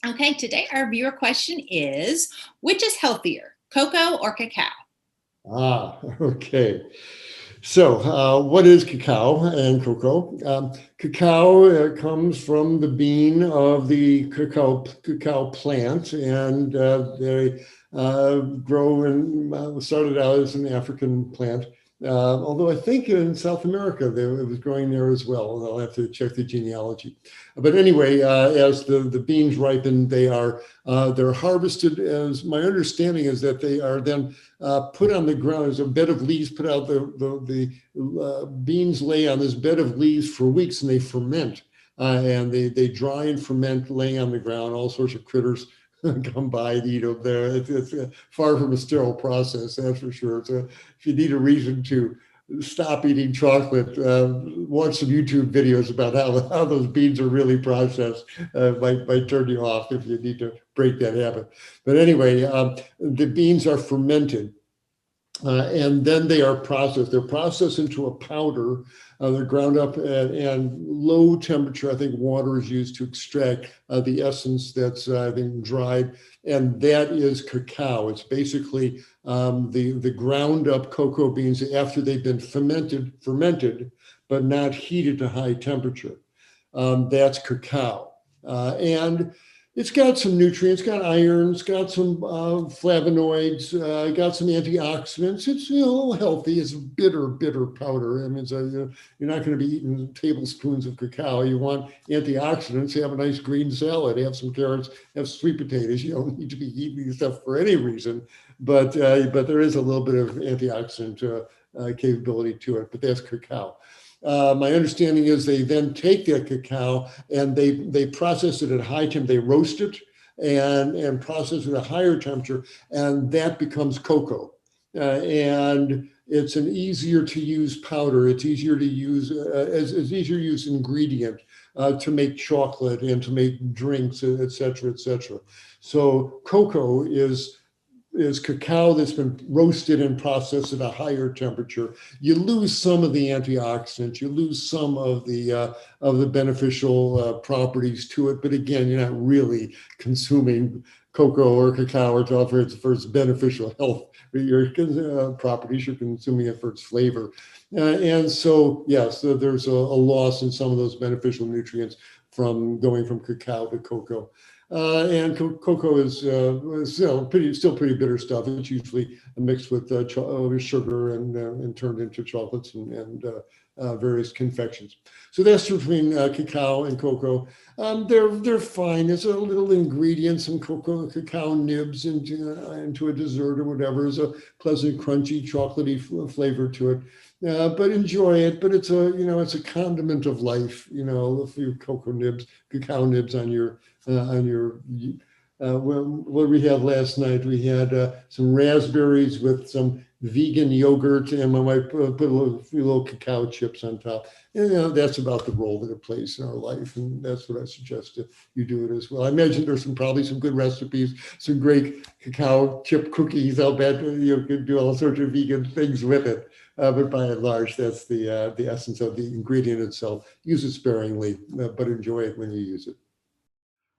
Okay, today our viewer question is, which is healthier, cocoa or cacao? Okay. So, what is cacao and cocoa? Cacao comes from the bean of the cacao plant, and they grow and started out as an African plant. Although I think in South America it was growing there as well. I'll have to check the genealogy. But anyway, as the beans ripen, they're harvested. As my understanding is that they are then put on the ground. There's a bed of leaves put out. The beans lay on this bed of leaves for weeks and they ferment. And they dry and ferment laying on the ground. All sorts of critters come by and eat them there. It's far from a sterile process, that's for sure. So if you need a reason to stop eating chocolate, watch some YouTube videos about how those beans are really processed. Might turn you off if you need to break that habit. But anyway, the beans are fermented. And then they are processed. They're processed into a powder. They're ground up and low temperature. I think water is used to extract the essence that's I think dried, and that is cacao. It's basically the ground up cocoa beans after they've been fermented, but not heated to high temperature. That's cacao, and it's got some nutrients, got iron, it's got some flavonoids, got some antioxidants. It's healthy. It's bitter powder. I mean, you're not going to be eating tablespoons of cacao. You want antioxidants. Have a nice green salad. Have some carrots. Have sweet potatoes. You don't need to be eating this stuff for any reason, but there is a little bit of antioxidant capability to it. But that's cacao. My understanding is they then take that cacao and they process it at high temp. They roast it and process it at a higher temperature, and that becomes cocoa. And it's an easier to use powder. It's easier to use as easier to use ingredient to make chocolate and to make drinks, et cetera, et cetera. So cocoa is cacao that's been roasted and processed at a higher temperature. You lose some of the antioxidants, you lose some of the beneficial properties to it. But again, you're not really consuming cocoa or cacao or for its beneficial health properties. You're consuming it for its flavor, and so yes, there's a loss in some of those beneficial nutrients from going from cacao to cocoa. And cocoa is still pretty bitter stuff. It's usually mixed with sugar and turned into chocolates and various confections. So that's between cacao and cocoa. They're fine. There's a little ingredient, some cacao nibs into a dessert or whatever. There's a pleasant, crunchy, chocolatey flavor to it. But enjoy it. But it's a condiment of life. A few cacao nibs on your what did we have last night? We had some raspberries with some vegan yogurt, and my wife put a few little cacao chips on top. And that's about the role that it plays in our life, and that's what I suggest that you do it as well. I imagine there's probably some good recipes, some great cacao chip cookies. I'll bet you can do all sorts of vegan things with it. But by and large, that's the essence of the ingredient itself. Use it sparingly, but enjoy it when you use it.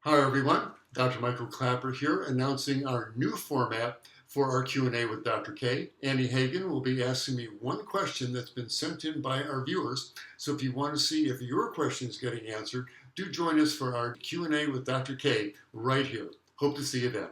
Hi everyone, Dr. Michael Klaper here, announcing our new format for our Q&A with Dr. K. Annie Hagen will be asking me one question that's been sent in by our viewers. So if you want to see if your question is getting answered, do join us for our Q&A with Dr. K right here. Hope to see you then.